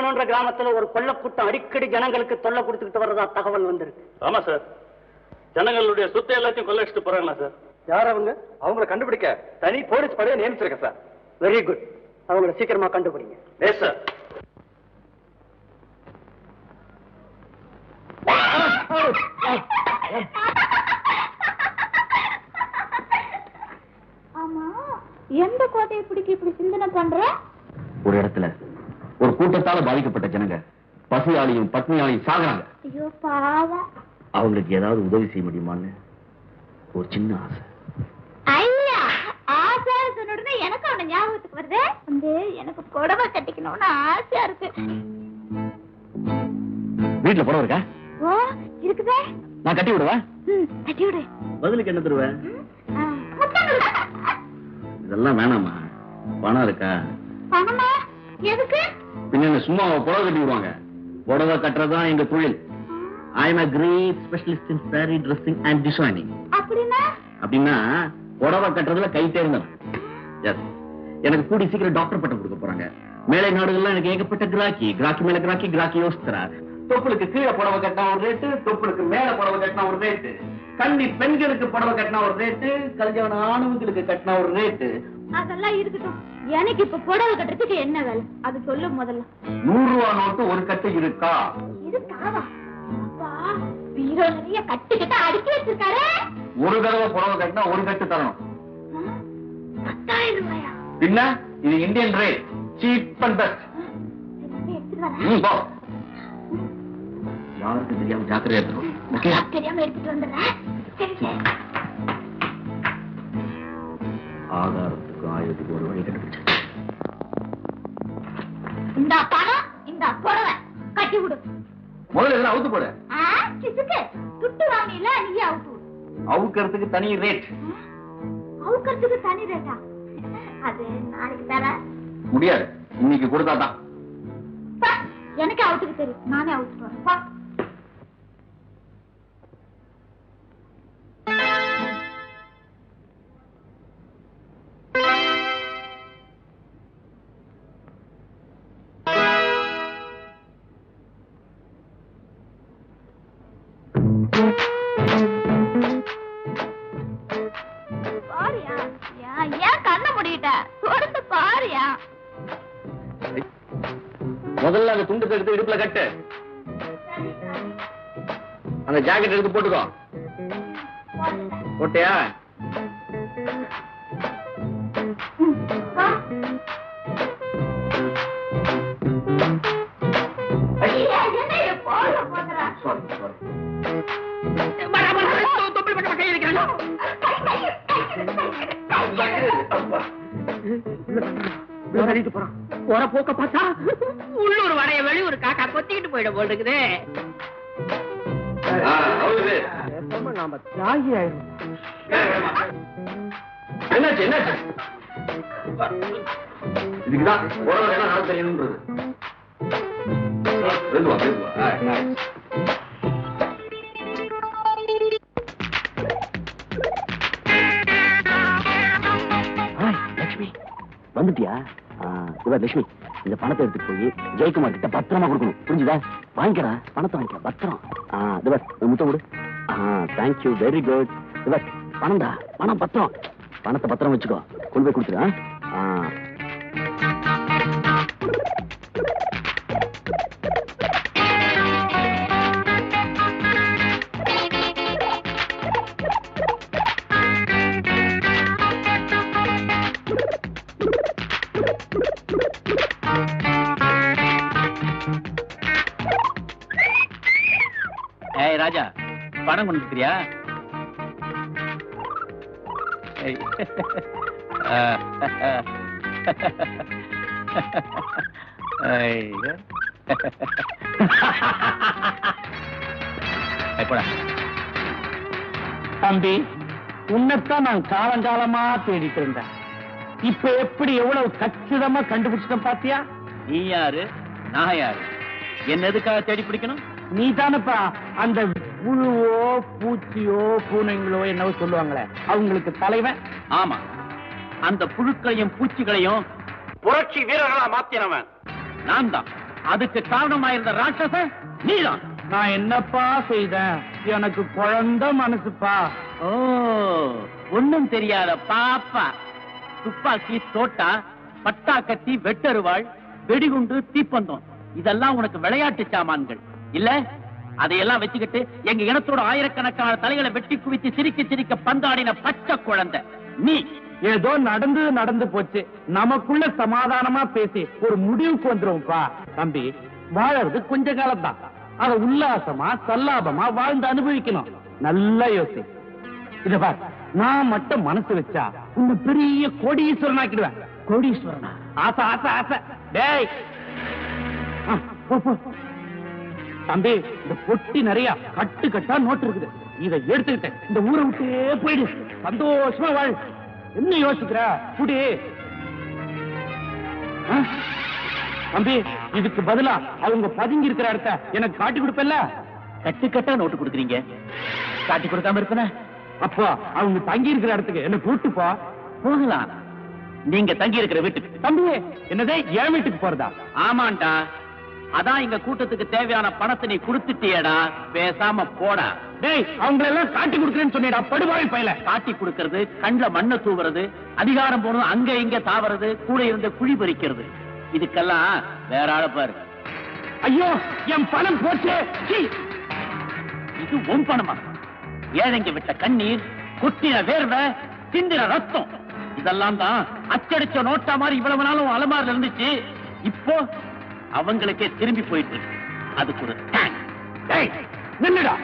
கிராமத்துல ஒரு கொள்ளக்கூட்டம் அடிக்கடி ஜனங்களுக்கு தொல்லை கொடுத்துக்கிட்டு வர்றதா தகவல் வந்திருக்கு. ஆமா சார், ஜனங்களுடைய சொத்தை எல்லாத்தையும் கொள்ளடிச்சிட்டு போறாங்களா சார்? யார் அவங்க? அவங்களை கண்டுபிடிக்க தனி போலீஸ் படையை நியமிச்சிருக்கேன் சார். வெரி குட், அவங்கள சீக்கிரமா கண்டுபிடிங்க. Yes sir. ஆமா, எந்த கோட்டையை பிடிக்க இப்படி சிந்தனை பண்ற? ஒரு இடத்துல ஒரு கூட்டத்தால பாதிக்கப்பட்ட ஜனங்க பசியாலையும் பத்னியாலையும் சாகுறாங்க. ஐயோ பாவம். அவங்களுக்கு ஏதாவது உதவி செய்ய முடியுமான்னு ஒரு சின்ன ஆசை. ஐயா, ஆசை சொன்ன உடனே எனக்கு அவன ஞாபகத்துக்கு வருது. வந்து எனக்கு புடவை கட்டிக்கணும்னு ஆசையா இருக்கு. வீட்டுல புடவை இருக்கா? ஓ இருக்குதே. நான் கட்டி விடுவேன். கட்டி விடு. பதிலுக்கு என்ன தருவேன்? இதெல்லாம் வேணாமா? பணம் இருக்கா? பணமா? எதுக்கு? பின்ன சும்மா புடவை கட்டி விடுவாங்க. புடவை கட்டுறதுதான் எங்க தொழில். I am a great specialist in saree dressing and designing. அப்படின்னா புடவை கட்டுறதுல கை தேர்ந்தவன். எஸ், எனக்கு கூடி சீக்கிரம் டாக்டர் பட்டம் கொடுக்க போறாங்க. மேலை நாடுகள்லாம் எனக்கு ஏகப்பட்ட கிராக்கி மேல கிராக்கி யோசிக்கிறா. தொப்புளுக்கு கீழே புடவை கட்டினா ஒரு ரேட்டு, தொப்புளுக்கு மேல புடவை கட்டினா ஒரு ரேட்டு, கன்னி பெண்களுக்கு புடவை கட்டினா ஒரு ரேட்டு, கல்யாண ஆணுங்களுக்கு கட்டினா ஒரு ரேட்டு. அதெல்லாம் இருக்கட்டும். எனக்கு இப்ப புடவை கட்டுறதுக்கு என்ன வேலை அது சொல்லு முதல்ல. 100 ரூபா நோட்டு ஒரு கட்டு இருக்கா? இருக்காவா? பீரோ நிறைய கட்டுக்கிட்ட அடுக்கி வச்சிருக்காரு. ஒரு தடவை புடவை கட்டினா ஒரு கட்டு தரணும். 10,000 ரூபாயா? பின்ன இது Indian rate, cheap and best. யாருக்கு தெரியாம ஜாக்கிரதையா இருக்கணும். தெரியாம எடுத்துட்டு வந்துடுறேன். ஆதாரத்துக்கு ஆயுதத்துக்கு ஒரு வழி கண்டுபிடிச்சு. இந்த பணம், இந்த புடவை கட்டி விடு. முதல்ல இதெல்லாம் அவுத்து போடு. துட்டு வாங்கில நீ அவுத்து. அவுக்கிறதுக்கு தனி ரேட். அவுக்கிறதுக்கு தனி ரேட்டா? அது நாளைக்கு தர முடியாது, இன்னைக்கு கொடுத்தாதான். எனக்கு அவுத்துக்கு தெரியும், நானே அவுத்து போறேன். முதல்ல அந்த துண்டு எடுத்து இடுப்புல கட்டு. அந்த ஜாக்கெட் எடுத்து போட்டுக்கோ. போட்டியா? போற போக்க பார்த்தா உள்ளூர் வடைய வெளியூர் காக்கா கொத்திக்கிட்டு போயிட போல் இருக்குது. நாம தியாகி ஆயிரும். என்னாச்சு என்னாச்சு? இதுக்குதான் உறவு என்ன நாள் தெரியணும்ன்றது. லட்சுமி வந்துட்டியா? இவர் லட்சுமி, இந்த பணத்தை எடுத்துட்டு போய் ஜெயக்குமார் கிட்ட பத்திரமா கொடுக்கணும், புரிஞ்சுதா? வாங்கிக்கிறா, பணத்தை வாங்கிக்க, பத்திரம். முத்தம் கொடு. Thank you, very good. இவர் பணம்டா, பணம் பத்திரம். பணத்தை பத்திரம் வச்சுக்கோ, கொண்டு போய் கொடுத்துரு. ராஜா, பணம் கொடுத்துக்கிறியா? தம்பி, உன்னைத்தான் நான் காலங்காலமா தேடிட்டு இருந்தேன். இப்ப எப்படி எவ்வளவு கச்சிதமா கண்டுபிடிச்சிட்டேன் பாத்தியா? நீ யாரு, நான் யாரு, என்ன எதுக்காக தேடி பிடிக்கணும்? நீ தானப்பா அந்த புழுவோ பூச்சியோ பூனைங்களோ என்னவோ சொல்லுவாங்களே, அவங்களுக்கு தலைவன். ஆமா, அந்த புழுக்களையும் பூச்சிகளையும் புரட்சி வீரர்களா மாத்தினவன் நான் தான். அதுக்கு காரணமாயிருந்த ராட்சச நீதான். நான் என்னப்பா செய்தேன்? எனக்கு குழந்தை மனசுப்பா. ஓ, ஒண்ணும் தெரியாத பாப்பா. துப்பாக்கி, தோட்டா, பட்டா கத்தி, வெட்டருவாள், வெடிகுண்டு, தீப்பந்தம் இதெல்லாம் உனக்கு விளையாட்டு சாமான்கள் இல்ல? அதையெல்லாம் வச்சுக்கிட்டு எங்க இனத்தோட ஆயிரக்கணக்கான தலைகளை வெட்டி குவித்து சிரிக்க சிரிக்க பந்தாடின பச்சை குழந்தை நீ. ஏதோ நடந்து போச்சு. நமக்குள்ள சமாதானமா பேசி ஒரு முடிவுக்கு வந்துருவோம்ப்பா. தம்பி, வாழறது கொஞ்ச காலம் தான். அத உல்லாசமா சல்லாபமா வாழ்ந்து அனுபவிக்கணும். நல்லா யோசி. இத பார், நான் மட்டும் மனசு வச்சா உன்னை பெரிய கோடீஸ்வரன் ஆக்கிடுவேன். கோடீஸ்வரனா? ஆசை ஆசை ஆசை. டேய், போ, போ. தம்பி, இந்த பொட்டி நிறைய கட்டு கட்டா நோட்டு இருக்குது. இதை எடுத்துக்கிட்டு இந்த ஊரை விட்டே போயிடு. சந்தோஷமா வாழ். என்ன யோசிக்கிற? குடி. தம்பி, இதுக்கு பதிலா அவங்க பதுங்கி இருக்கிற இடத்த எனக்கு காட்டி கொடுப்பல்ல? கட்டுக்கட்டா நோட்டு கொடுக்குறீங்க, காட்டி கொடுக்காம இருப்பேன். அப்போ அவங்க தங்கி இருக்கிற இடத்துக்கு என்ன கூட்டுப்பா. போகலாம். நீங்க தங்கி இருக்கிற வீட்டுக்கு. தம்பி, என்னதே என் வீட்டுக்கு போறதா? ஆமாண்டா, அதான் எங்க கூட்டத்துக்கு தேவையான பணத்தை நீ கொடுத்துட்டியடா. பேசாம போடா. டேய், அவங்களை எல்லாம் காட்டி கொடுக்குறேன்னு சொன்னேடா, படுபாவி பயல. காட்டி கொடுக்கறது, கண்ல மண்ணை தூவுறது, அதிகாரம் போனது அங்க இங்க தாவறது, கூட இருந்த குழி பறிக்கிறது, இதுக்கெல்லாம் வேற ஆள பாரு. ஐயோ, என் பணம் போச்சு. சீ. இது உன் பணமா? ஏழைங்க விட்ட கண்ணீர், கொட்டின வேர்வை, சிந்தின ரத்தம், இதெல்லாம் தான் அச்சடிச்ச நோட்டா மாதிரி இவ்வளவு நாளும் அலமாரில இருந்துச்சு. இப்போ அவங்களுக்கே திரும்பி போயிட்டு இருக்கு. அதுக்கு ஒரு நின்னுடா.